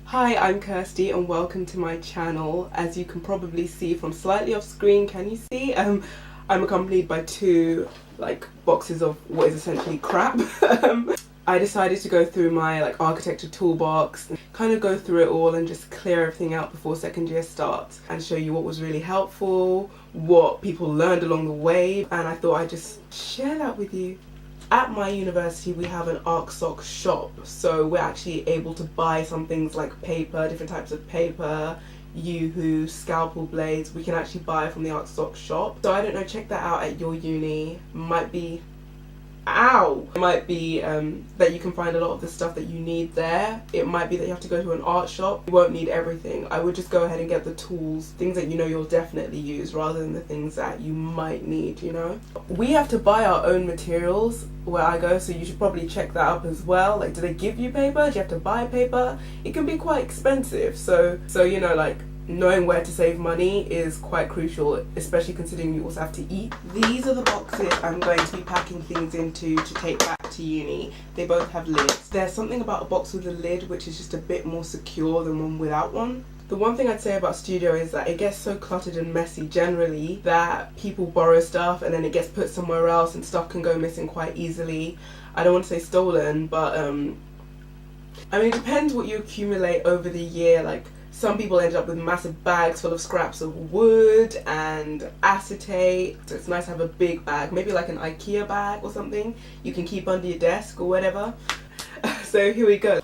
Hi, I'm Kirsty and welcome to my channel. As you can probably see from slightly off screen, can you see? I'm accompanied by two boxes of what is essentially crap. I decided to go through my architecture toolbox, and kind of go through it all and just clear everything out before second year starts and show you what was really helpful, what people learned along the way, and I thought I'd just share that with you. At my university we have an ArcSoc shop, so we're actually able to buy some things like paper, different types of paper, Yoo-hoo, scalpel blades. We can actually buy from the ArcSoc shop. So I don't know, check that out at your uni. Might be that you can find a lot of the stuff that you need there. It might be that you have to go to an art shop. You won't need everything. I would just go ahead and get the tools, things that you know you'll definitely use rather than the things that you might need, you know. We have to buy our own materials where I go, so you should probably check that up as well. Like, do they give you paper? Do you have to buy paper? It can be quite expensive, so you know, knowing where to save money is quite crucial, especially considering you also have to eat. These are the boxes I'm going to be packing things into to take back to uni. They both have lids. There's something about a box with a lid which is just a bit more secure than one without one. The one thing I'd say about studio is that it gets so cluttered and messy generally that people borrow stuff and then it gets put somewhere else and stuff can go missing quite easily. I don't want to say stolen, but I mean, it depends what you accumulate over the year. Some people end up with massive bags full of scraps of wood and acetate, so it's nice to have a big bag, maybe like an IKEA bag or something you can keep under your desk or whatever. So here we go.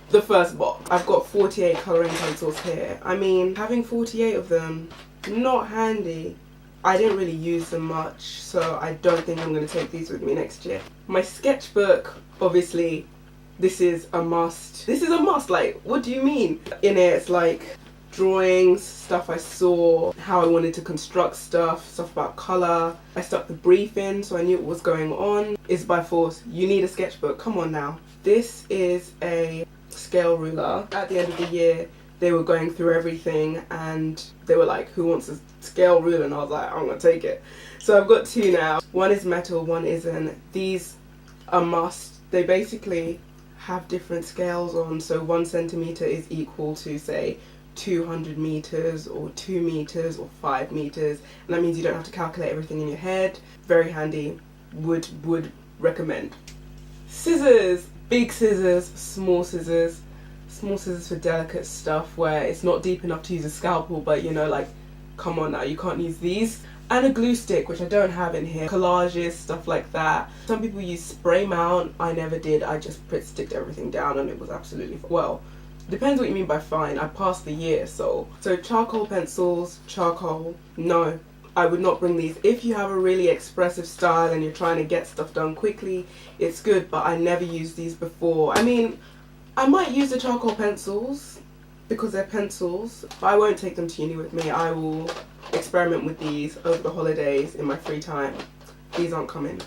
The first box. I've got 48 colouring pencils here. I mean, having 48 of them, not handy. I didn't really use them much, so I don't think I'm going to take these with me next year. My sketchbook, obviously, this is a must. This is a must, what do you mean? In it, it's drawings, stuff I saw, how I wanted to construct stuff about colour. I stuck the brief in so I knew what was going on. It's by force. You need a sketchbook, come on now. This is a scale ruler. At the end of the year, they were going through everything and they were like, who wants a scale ruler? And I was like, I'm gonna take it. So I've got two now. One is metal, one isn't. These are must. They basically have different scales on, so 1 centimeter is equal to, say, 200 meters or 2 meters or 5 meters, and that means you don't have to calculate everything in your head. Very handy. Would recommend. Scissors. Big scissors, small scissors. Small scissors for delicate stuff where it's not deep enough to use a scalpel, but you know, come on now, you can't use these. And a glue stick, which I don't have in here. Collages, stuff like that. Some people use spray mount. I never did. I just sticked everything down and it was absolutely fine. Well, depends what you mean by fine. I passed the year, so charcoal pencils, charcoal, no. I would not bring these. If you have a really expressive style and you're trying to get stuff done quickly, it's good, but I never used these before. I mean, I might use the charcoal pencils because they're pencils, but I won't take them to uni with me. I will experiment with these over the holidays in my free time. These aren't coming.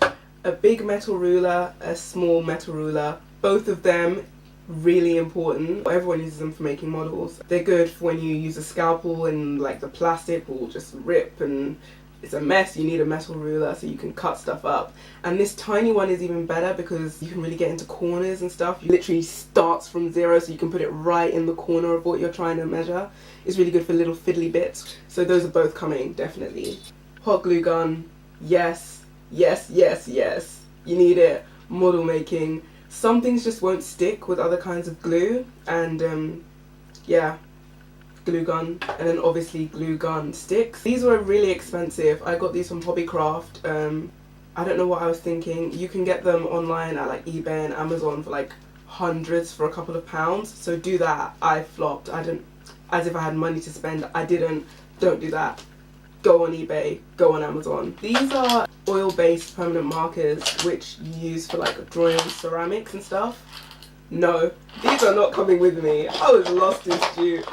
A big metal ruler, a small metal ruler, both of them really important. Everyone uses them for making models. They're good for when you use a scalpel and the plastic will just rip and it's a mess. You need a metal ruler so you can cut stuff up. And this tiny one is even better because you can really get into corners and stuff. It literally starts from zero, so you can put it right in the corner of what you're trying to measure. It's really good for little fiddly bits. So those are both coming, definitely. Hot glue gun, yes, yes, yes, yes. You need it. Model making. Some things just won't stick with other kinds of glue, and yeah. Glue gun, and then obviously glue gun sticks. These were really expensive. I got these from Hobbycraft. I don't know what I was thinking. You can get them online at eBay and Amazon for hundreds for a couple of pounds. So do that. I flopped. I didn't, as if I had money to spend. I didn't. Don't do that. Go on eBay. Go on Amazon. These are oil-based permanent markers which you use for drawing on ceramics and stuff. No, these are not coming with me. I was lost in stew.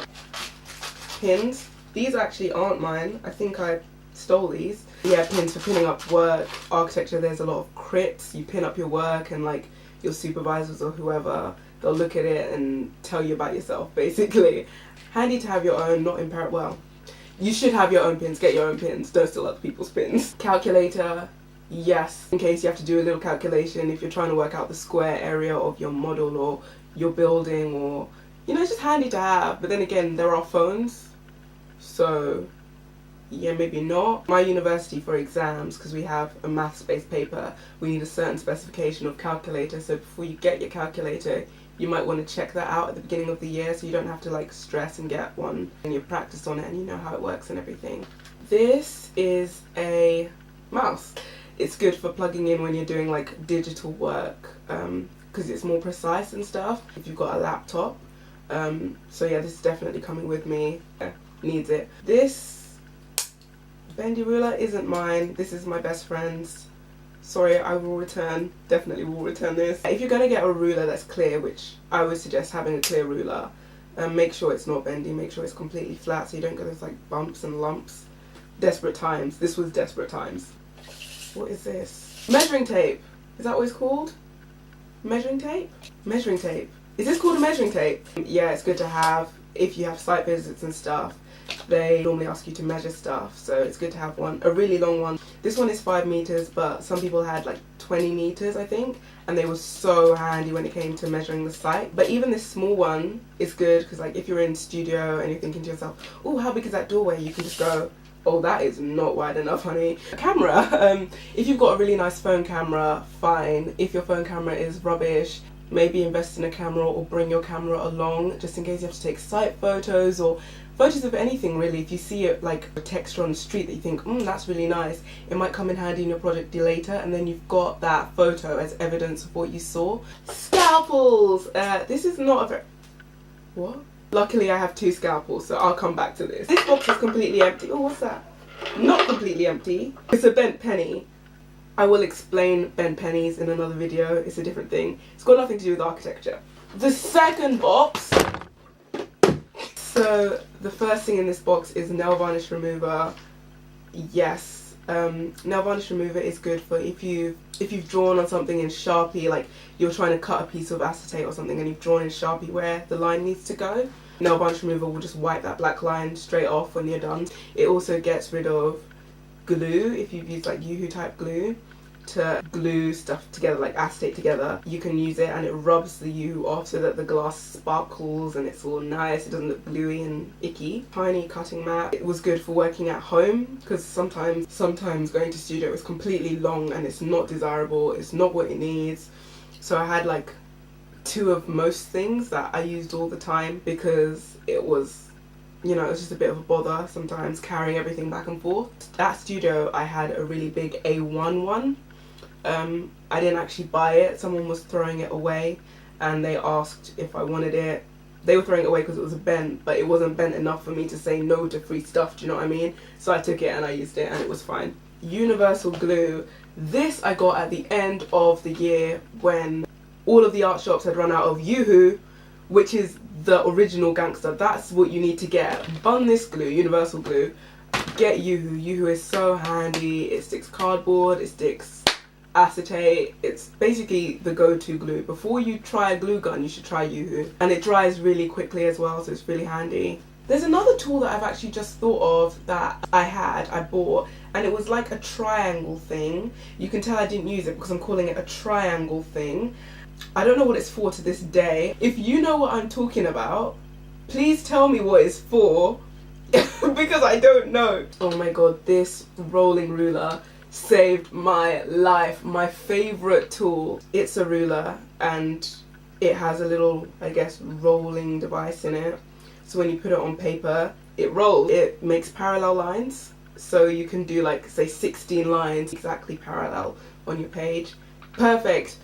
Pins. These actually aren't mine. I think I stole these. Yeah, pins for pinning up work. Architecture, there's a lot of crits. You pin up your work and your supervisors or whoever, they'll look at it and tell you about yourself, basically. Handy to have your own, not well. You should have your own pins. Get your own pins. Don't steal other people's pins. Calculator. Yes, in case you have to do a little calculation if you're trying to work out the square area of your model or your building or you know, it's just handy to have. But then again, there are phones, so yeah, maybe not. My university, for exams, because we have a maths-based paper, we need a certain specification of calculator. So before you get your calculator, you might want to check that out at the beginning of the year, so you don't have to like stress and get one, and you practice on it and you know how it works and everything. This is a mouse. It's good for plugging in when you're doing like digital work, because it's more precise and stuff if you've got a laptop. So yeah, this is definitely coming with me. Needs it. This bendy ruler isn't mine. This is my best friend's. Sorry, I will return. Definitely will return this. If you're going to get a ruler that's clear, which I would suggest having a clear ruler, make sure it's not bendy. Make sure it's completely flat so you don't get those like bumps and lumps. Desperate times. This was desperate times. What is this? Measuring tape. Is that what it's called? Measuring tape? Measuring tape. Is this called a measuring tape? Yeah, it's good to have if you have site visits and stuff. They normally ask you to measure stuff, so it's good to have one. A really long one. This one is 5 meters, but some people had like 20 meters, I think, and they were so handy when it came to measuring the site. But even this small one is good because, like, if you're in studio and you're thinking to yourself, oh, how big is that doorway? You can just go, oh, that is not wide enough, honey. A camera. If you've got a really nice phone camera, fine. If your phone camera is rubbish, maybe invest in a camera or bring your camera along just in case you have to take site photos or photos of anything really. If you see it like a texture on the street that you think, that's really nice, it might come in handy in your project later, and then you've got that photo as evidence of what you saw. Scalpels! This is not a very... What? Luckily I have 2 scalpels, so I'll come back to this. This box is completely empty. Oh, what's that? Not completely empty. It's a bent penny. I will explain bent pennies in another video. It's a different thing. It's got nothing to do with architecture. The second box. So the first thing in this box is nail varnish remover. Yes, nail varnish remover is good for if you've drawn on something in Sharpie, like you're trying to cut a piece of acetate or something and you've drawn in Sharpie where the line needs to go. Nail varnish remover will just wipe that black line straight off when you're done. It also gets rid of glue if you've used like Yoo-hoo type glue to glue stuff together, like acetate together. You can use it and it rubs the Yoo-hoo off so that the glass sparkles and it's all nice. It doesn't look gluey and icky. Tiny cutting mat. It was good for working at home because sometimes going to studio is completely long and it's not desirable. It's not what it needs. So I had like 2 of most things that I used all the time because it was, you know, it was just a bit of a bother sometimes carrying everything back and forth. At studio I had a really big A1 one. I didn't actually buy it. Someone was throwing it away and they asked if I wanted it. They were throwing it away because it was bent, but it wasn't bent enough for me to say no to free stuff, do you know what I mean? So I took it and I used it and it was fine. Universal glue. This I got at the end of the year when all of the art shops had run out of Yoo-hoo, which is the original gangster. That's what you need to get. Bun this glue, universal glue. Get Yoo-hoo. Yoo-hoo is so handy. It sticks cardboard, it sticks acetate. It's basically the go-to glue. Before you try a glue gun, you should try Yoo-hoo. And it dries really quickly as well, so it's really handy. There's another tool that I've actually just thought of that I bought, and it was like a triangle thing. You can tell I didn't use it because I'm calling it a triangle thing. I don't know what it's for to this day. If you know what I'm talking about, please tell me what it's for because I don't know. Oh my god, this rolling ruler saved my life. My favorite tool. It's a ruler and it has a little, I guess, rolling device in it. So when you put it on paper, it rolls. It makes parallel lines. So you can do like, say, 16 lines exactly parallel on your page. Perfect.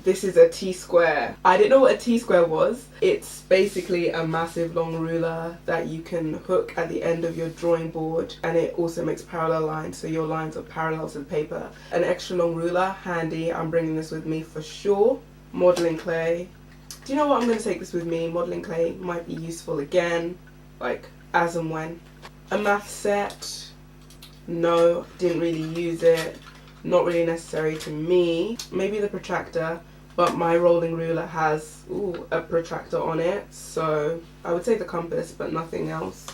This is a T-square. I didn't know what a T-square was. It's basically a massive long ruler that you can hook at the end of your drawing board, and it also makes parallel lines, so your lines are parallel to the paper. An extra long ruler, handy. I'm bringing this with me for sure. Modelling clay. Do you know what? I'm going to take this with me. Modelling clay might be useful again, like as and when. A math set. No, didn't really use it. Not really necessary to me. Maybe the protractor, but my rolling ruler has a protractor on it, so I would say the compass, but nothing else.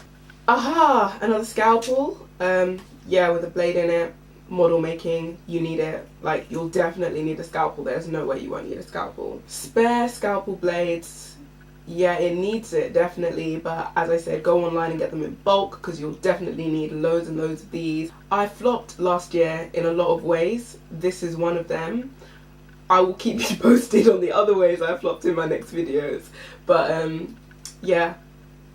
Aha! Another scalpel. Yeah, with a blade in it. Model making, you need it. Like, you'll definitely need a scalpel. There's no way you won't need a scalpel. Spare scalpel blades. yeah, it needs it, definitely, but as I said, go online and get them in bulk because you'll definitely need loads and loads of these. I flopped last year in a lot of ways. This is one of them. I will keep you posted on the other ways I flopped in my next videos, but yeah,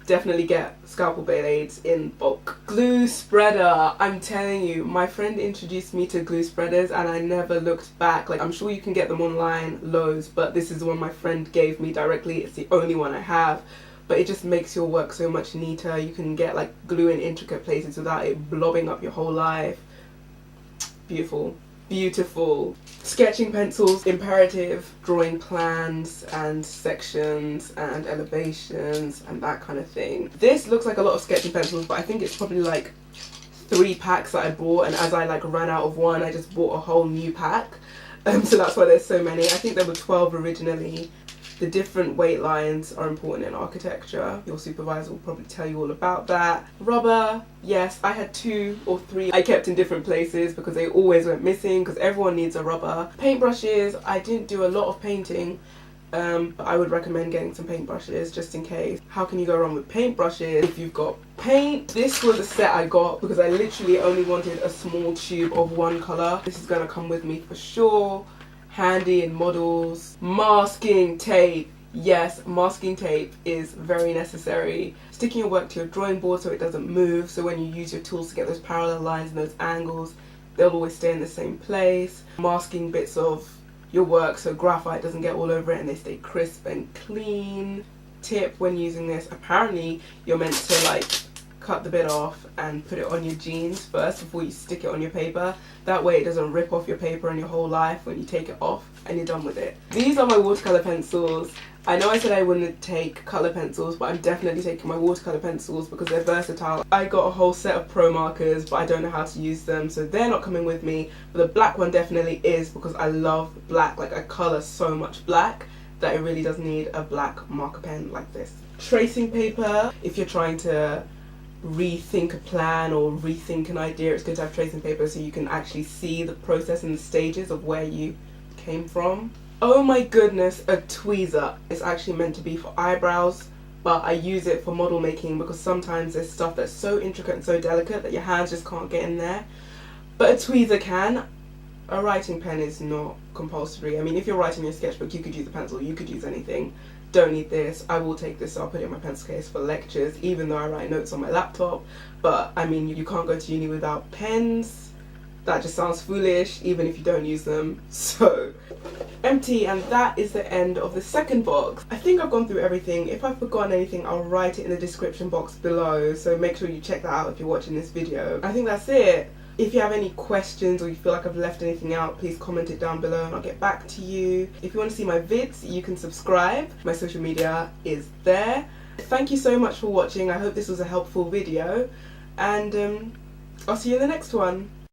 definitely get scalpel band-aids in bulk. Glue spreader. I'm telling you, my friend introduced me to glue spreaders and I never looked back. Like, I'm sure you can get them online, loads, but this is the one my friend gave me directly. It's the only one I have, but it just makes your work so much neater. You can get like glue in intricate places without it blobbing up your whole life. Beautiful. Beautiful. Sketching pencils, imperative. Drawing plans and sections and elevations and that kind of thing. This looks like a lot of sketching pencils, but I think it's probably like 3 packs that I bought, and as I like ran out of one, I just bought a whole new pack. So that's why there's so many. I think there were 12 originally. The different weight lines are important in architecture. Your supervisor will probably tell you all about that. Rubber, yes, I had 2 or 3 I kept in different places because they always went missing because everyone needs a rubber. Paintbrushes, I didn't do a lot of painting, but I would recommend getting some paintbrushes just in case. How can you go wrong with paintbrushes if you've got paint? This was a set I got because I literally only wanted a small tube of one colour. This is gonna come with me for sure. Handy in models. Masking tape. Yes, masking tape is very necessary. Sticking your work to your drawing board so it doesn't move, so when you use your tools to get those parallel lines and those angles, they'll always stay in the same place. Masking bits of your work so graphite doesn't get all over it and they stay crisp and clean. Tip when using this, apparently you're meant to like cut the bit off and put it on your jeans first before you stick it on your paper. That way it doesn't rip off your paper and your whole life when you take it off and you're done with it. These are my watercolour pencils. I know I said I wouldn't take colour pencils, but I'm definitely taking my watercolour pencils because they're versatile. I got a whole set of pro markers, but I don't know how to use them, so they're not coming with me. But the black one definitely is because I love black. Like, I colour so much black that it really does need a black marker pen like this. Tracing paper, if you're trying to rethink a plan or rethink an idea, it's good to have tracing paper so you can actually see the process and the stages of where you came from. Oh my goodness, a tweezer. It's actually meant to be for eyebrows, but I use it for model making because sometimes there's stuff that's so intricate and so delicate that your hands just can't get in there. But a tweezer can. A writing pen is not compulsory. I mean, if you're writing your sketchbook, you could use a pencil, you could use anything. Don't need this. I will take this, I'll put it in my pencil case for lectures, even though I write notes on my laptop. But I mean, you can't go to uni without pens. That just sounds foolish, even if you don't use them. So, empty, and that is the end of the second box. I think I've gone through everything. If I've forgotten anything, I'll write it in the description box below, so make sure you check that out if you're watching this video. I think that's it. If you have any questions or you feel like I've left anything out, please comment it down below and I'll get back to you. If you want to see my vids, you can subscribe. My social media is there. Thank you so much for watching. I hope this was a helpful video, and I'll see you in the next one.